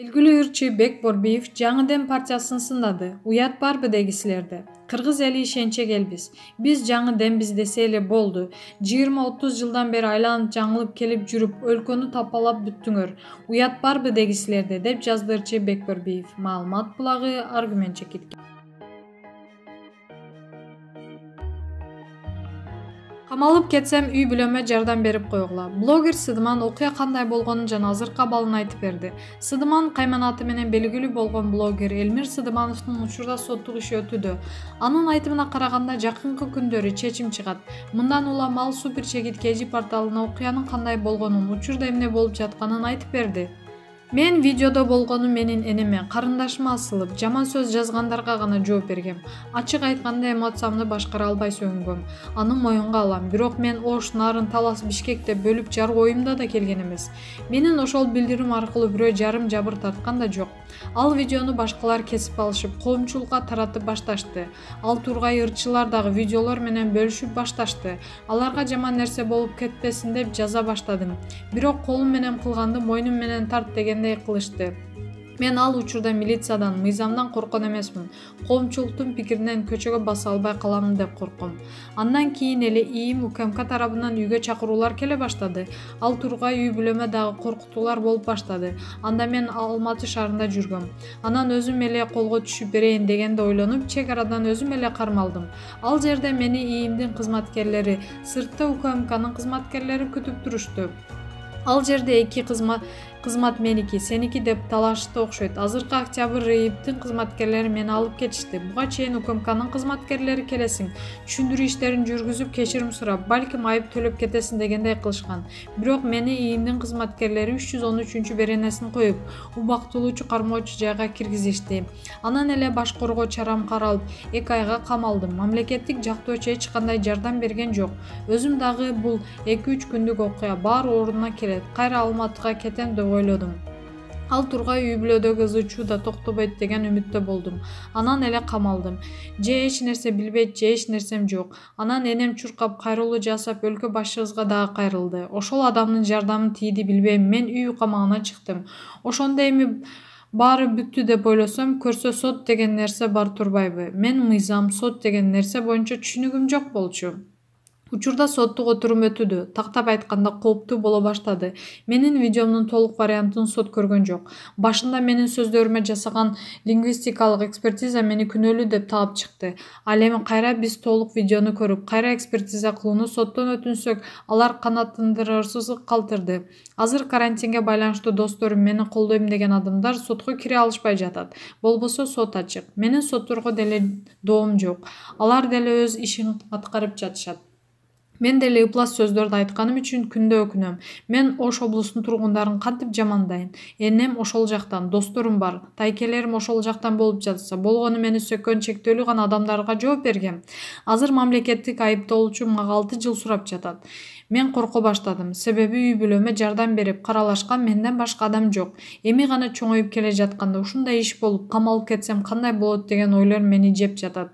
Белгилүү ырчы Бек Борбиев жаңы Дем партиясын сындады. Уят барбы дегисилерди. Кыргыз эли ишенчек элбиз. Биз жаңы Дембиз десе эле болду. 20-30 жылдан бери айланып жаңылып келип жүрүп, өлкөнү тапалап бүттүңөр. Уят барбы дегисилерди, деп жазды ырчы Бек Борбиев. Маалымат булагы аргумент чекитке. Камалып кетсем үй бүлөмө жардам берип койгула. Блогер Сыдыман окуя кандай болгонун жана азыркы абалын айтып берди. Сыдыман кайманаты менен белгилүү болгон блогер Элмир Сыдымановдун учурда соттук иши өтүүдө. Анын айтымына караганда жакынкы күндөрү чечим чыгат. Мындан улам ал Супер Чегиткежи порталына окуянын кандай болгонун, учурда эмне болуп жатканын айтып берди. Мен видеодо болгону менин энеме, карындашыма асылып, жаман сөз жазгандарга гана жооп бергем. Ачык айтканда эмоциямды башкара албай сөгүнгөм. Аны моюнга алам. Бирок мен Ош, Нарын, Талас, Бишкекте бөлүп жаруу оюмда да келген эмес. Менин ошол билдирим аркылуу бирөө жарым жабыр тарткан да жок. Ал видеону башкалар кесип алышып, коомчулукка таратып башташты. Ал тургай ырчылар дагы видеолор менен бөлүшүп башташты. Аларга жаман нерсе болуп кетпесин деп жаза баштадым. Бирок колум менен кылганды мойнум менен тарт дегендей кылышты. Мен ал учурда милициядан, мыйзамдан корккон эмесмин. Коомчулуктун пикиринен көчөгө баса албай каламын деп корком. Андан кийин эле ИИМ УКМК тарабынан үйгө чакыруулар келе баштады. Ал тургай үй бүлөмө дагы коркутуулар болуп баштады. Анда мен Алматы шаарында жүргөм. Анан өзүм эле колго түшүп берейин дегенди ойлонуп, чек арадан өзүм эле кармалдым. Ал жерде мени ИИМдин кызматкерлери, сыртта УКМКнын кызматкерлери күтүп турушту. Ал жерде эки кызмат меники, сеники деп талашты окшойт. Азыркы октябрь ИИБдин кызматкерлери мени алып кетишти. Буга чейин УКМКнын кызматкерлери келесиң, түшүндүрүү иштерин жүргүзүп, кечирим сурап, балким айып төлөп кетесиң дегендей кылышкан. Бирок мени ИИМдин кызматкерлери 313 беренесин коюп, убактылуучу кармоочу жайга киргизишти. Анан эле баш коргоо чарам каралып, 2 айга камалдым. Мамлекеттик жактоочу эч кандай жардам берген жок. Өзүм дагы бул 2-3 күндүк окуя баары ордуна келет. Кайра Алматыга кетем деп ойлодум. Ал тургай үй бүлөдөгү ызы чуу да токтобойт деген үмүттө болдум. Анан эле камалдым. Же эч нерсе билбейт, же эч нерсем жок. Анан энем чуркап, кайрылуу жасап, өлкө башчыбызга дагы кайрылды. Ошол адамдын жардамы тийди билбейм. Мен үй камагына чыктым. Ошондо эми баары бүттү деп ойлосом, көрсө сот деген нерсе бар турбайбы? Мен мыйзам, сот деген нерсе боюнча түшүнүгүм жок болчу. Учурда соттук отурум өтүүдө. Тактап айтканда кооптуу боло баштады. Менин видеомдун толук вариантын сот көргөн жок. Башында менин сөздөрүмө жасаган лингвистикалык экспертиза мени күнөөлүү деп таап чыкты. Ал эми кайра биз толук видеону көрүп, кайра экспертиза кылууну соттон өтүнсөк, алар канааттандырарсыз калтырды. Азыр карантинге байланыштуу досторум, мени колдойм деген адамдар сотко кире алышпай жатат. Болбосо сот ачык. Менин сотторго деле доом жок. Алар деле өз ишин аткарып жатышат. Мен деле ыплас сөздөрдү айтканым үчүн күндө өкүнөм. Мен Ош облусунун тургундарын кантип жамандайын? Энем ошол жактан, досторум бар. Тайкелерим ошол жактан болуп жатса, болгону мени сөккөн чектөөлүү гана адамдарга жооп бергем. Азыр мамлекеттик айыптоолчу мага 6 жыл сурап жатат. Мен корко баштадым. Себеби үй бүлөмө жардам берип, каралашкан менден башка адам жок. Эми гана чоңоюп келе жатканда ушундай иш болуп, камалып кетсем кандай болот деген ойлор мени жеп жатат.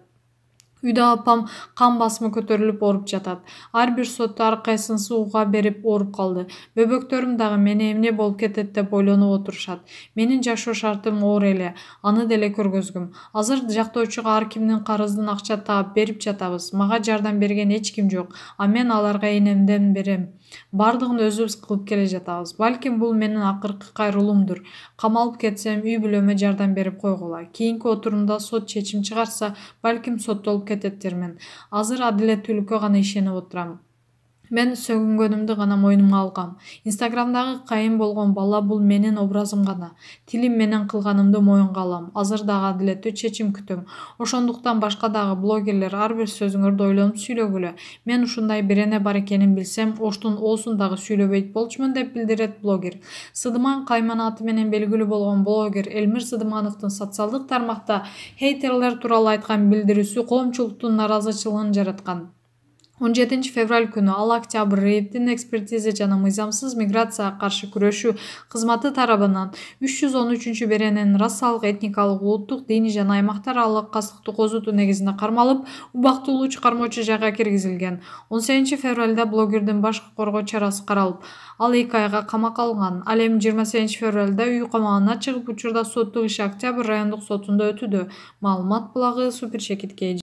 Үйдө апам кан басымы көтөрүлүп ооруп жатат. Ар бир сотто ар кайсынысы уга берип ооруп калды. Бөбөктөрүм дагы мени эмне болуп кетет деп ойлонуп отурушат. Менин жашоо шартым оор эле, аны деле көргөзгүм. Азыр жактоочуга ар кимдин карыздын акча таап берип жатабыз. Мага жардам берген эч ким жок, а мен аларга энемден берем. Бардыгын өзүбүз кылып келе жатабыз. Балким бул менин акыркы кайрылуумдур. Камалып кетсем үй бүлөмө жардам берип койгула. Кийинки отурумда сот чечим чыгарса, балким соттолуп кететтермин. Азыр адилеттүүлүккө гана ишенип отурам. Мен сөгүнгөнүмдү гана мойнума алгам. Инстаграмдагы кайын болгон бала бул менин образым гана. Тилим менен кылганымды моюнга алам. Азыр дагы адилеттүү чечим күтөм. Ошондуктан башка дагы блогерлер ар бир сөзүңөрдү ойлонуп сүйлөгүлө. Мен ушундай бирене бар экенин билсем, Оштун Оосун дагы сүйлөбөйт болчумун деп билдирет блогер. Сыдыман кайманаты менен белгилүү болгон блогер Элмир Сыдымановдун социалдык тармакта хейтерлер тууралуу айткан билдирүүсү коомчулуктун наразычылыгын жараткан. 17 fevral күнү ал Октябрь рейдтин экспертиза жана мыйзамсыз миграцияга каршы күрөшүү кызматы тарабынан 313 беренин расалык, этникалык, улуттук, диний жана аймактар аралык кастыктуу козутуу негизинде кармалып, убактылуу чыгармачы жайга киргизилген. 18 февралда блогердин башкы коргоо чарасы каралып, ал 2 айга камакка алынган. Ал эми 28 февралда үй камагына чыгып, учурда соттук иш Октябрь райондук сотунда өтүүдө. Маалымат булагы Суперчекитке